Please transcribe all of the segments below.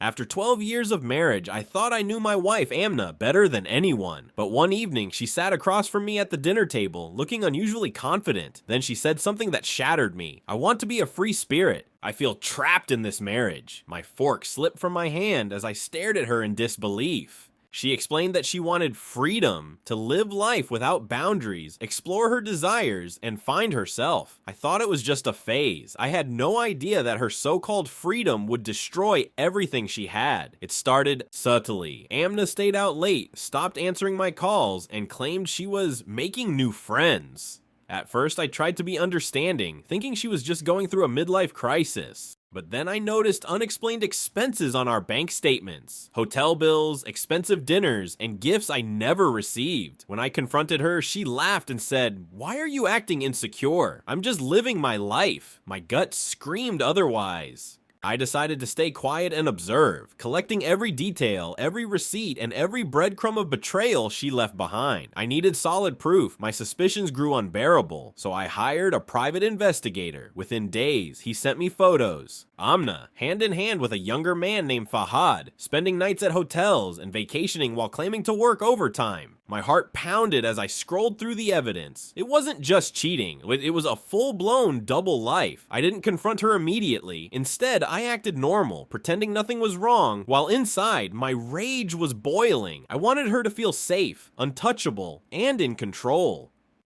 After 12 years of marriage, I thought I knew my wife, Amna, better than anyone. But one evening, she sat across from me at the dinner table, looking unusually confident. Then she said something that shattered me. I want to be a free spirit. I feel trapped in this marriage. My fork slipped from my hand as I stared at her in disbelief. She explained that she wanted freedom to live life without boundaries, explore her desires, and find herself. I thought it was just a phase. I had no idea that her so-called freedom would destroy everything she had. It started subtly. Amna stayed out late, stopped answering my calls, and claimed she was making new friends. At first, I tried to be understanding, thinking she was just going through a midlife crisis. But then I noticed unexplained expenses on our bank statements. Hotel bills, expensive dinners, and gifts I never received. When I confronted her, she laughed and said, "Why are you acting insecure? I'm just living my life." My gut screamed otherwise. I decided to stay quiet and observe, collecting every detail, every receipt, and every breadcrumb of betrayal she left behind. I needed solid proof. My suspicions grew unbearable, so I hired a private investigator. Within days, he sent me photos. Amna, hand in hand with a younger man named Fahad, spending nights at hotels and vacationing while claiming to work overtime. My heart pounded as I scrolled through the evidence. It wasn't just cheating, it was a full-blown double life. I didn't confront her immediately. Instead, I acted normal, pretending nothing was wrong, while inside, my rage was boiling. I wanted her to feel safe, untouchable, and in control.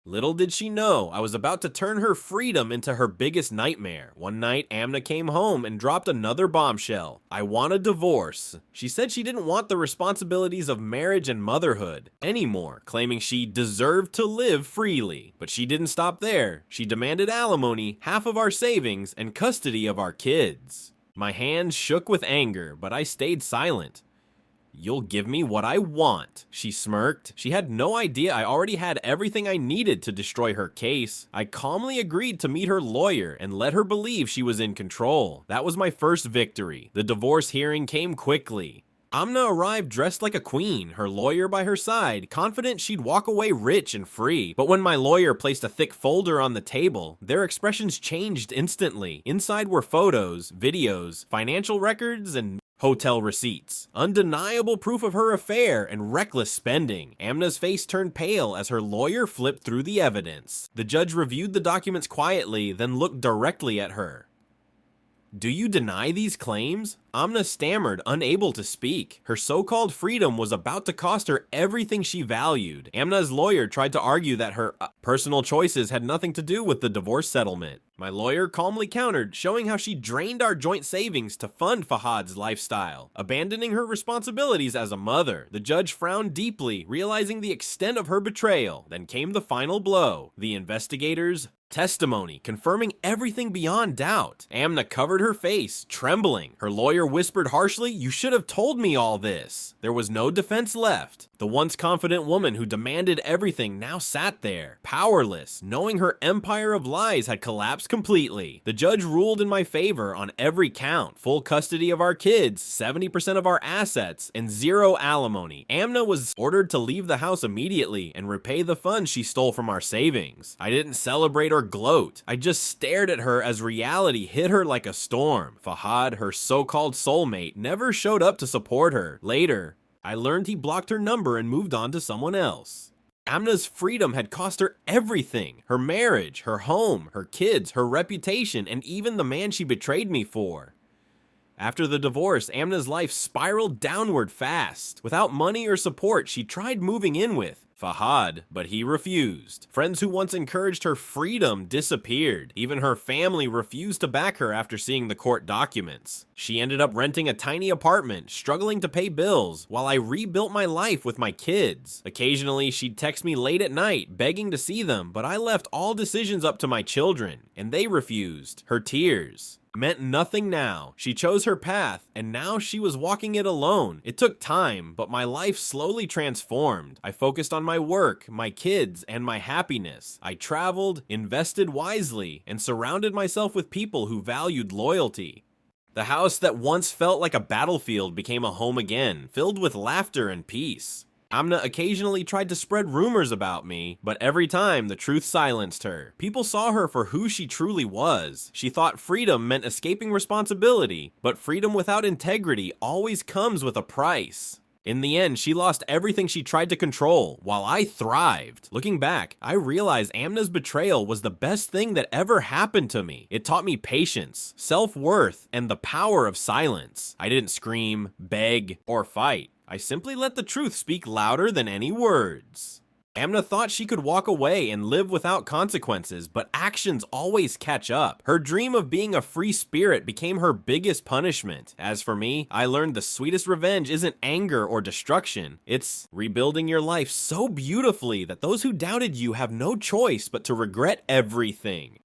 Little did she know, I was about to turn her freedom into her biggest nightmare. One night, Amna came home and dropped another bombshell. I want a divorce. She said she didn't want the responsibilities of marriage and motherhood anymore, claiming she deserved to live freely. But she didn't stop there. She demanded alimony, half of our savings, and custody of our kids. My hands shook with anger, but I stayed silent. "You'll give me what I want," she smirked. She had no idea I already had everything I needed to destroy her case. I calmly agreed to meet her lawyer and let her believe she was in control. That was my first victory. The divorce hearing came quickly. Amna arrived dressed like a queen, her lawyer by her side, confident she'd walk away rich and free. But when my lawyer placed a thick folder on the table, their expressions changed instantly. Inside were photos, videos, financial records, and hotel receipts. Undeniable proof of her affair and reckless spending. Amna's face turned pale as her lawyer flipped through the evidence. The judge reviewed the documents quietly, then looked directly at her. "Do you deny these claims?" Amna stammered, unable to speak. Her so-called freedom was about to cost her everything she valued. Amna's lawyer tried to argue that her personal choices had nothing to do with the divorce settlement. My lawyer calmly countered, showing how she drained our joint savings to fund Fahad's lifestyle, abandoning her responsibilities as a mother. The judge frowned deeply, realizing the extent of her betrayal. Then came the final blow. The investigators' testimony, confirming everything beyond doubt. Amna covered her face, trembling. Her lawyer whispered harshly, "You should have told me all this." There was no defense left. The once confident woman who demanded everything now sat there, powerless, knowing her empire of lies had collapsed completely. The judge ruled in my favor on every count: full custody of our kids, 70% of our assets, and zero alimony. Amna was ordered to leave the house immediately and repay the funds she stole from our savings. I didn't celebrate or gloat. I just stared at her as reality hit her like a storm. Fahad, her so-called soulmate, never showed up to support her. Later, I learned he blocked her number and moved on to someone else. Amna's freedom had cost her everything: her marriage, her home, her kids, her reputation, and even the man she betrayed me for. After the divorce, Amna's life spiraled downward fast. Without money or support, she tried moving in with Fahad, but he refused. Friends who once encouraged her freedom disappeared. Even her family refused to back her after seeing the court documents. She ended up renting a tiny apartment, struggling to pay bills, while I rebuilt my life with my kids. Occasionally, she'd text me late at night, begging to see them, but I left all decisions up to my children, and they refused. Her tears meant nothing now. She chose her path, and now she was walking it alone. It took time, but my life slowly transformed. I focused on my work, my kids, and my happiness. I traveled, invested wisely, and surrounded myself with people who valued loyalty. The house that once felt like a battlefield became a home again, filled with laughter and peace. Amna occasionally tried to spread rumors about me, but every time the truth silenced her. People saw her for who she truly was. She thought freedom meant escaping responsibility, but freedom without integrity always comes with a price. In the end, she lost everything she tried to control, while I thrived. Looking back, I realized Amna's betrayal was the best thing that ever happened to me. It taught me patience, self-worth, and the power of silence. I didn't scream, beg, or fight. I simply let the truth speak louder than any words. Amna thought she could walk away and live without consequences, but actions always catch up. Her dream of being a free spirit became her biggest punishment. As for me, I learned the sweetest revenge isn't anger or destruction. It's rebuilding your life so beautifully that those who doubted you have no choice but to regret everything.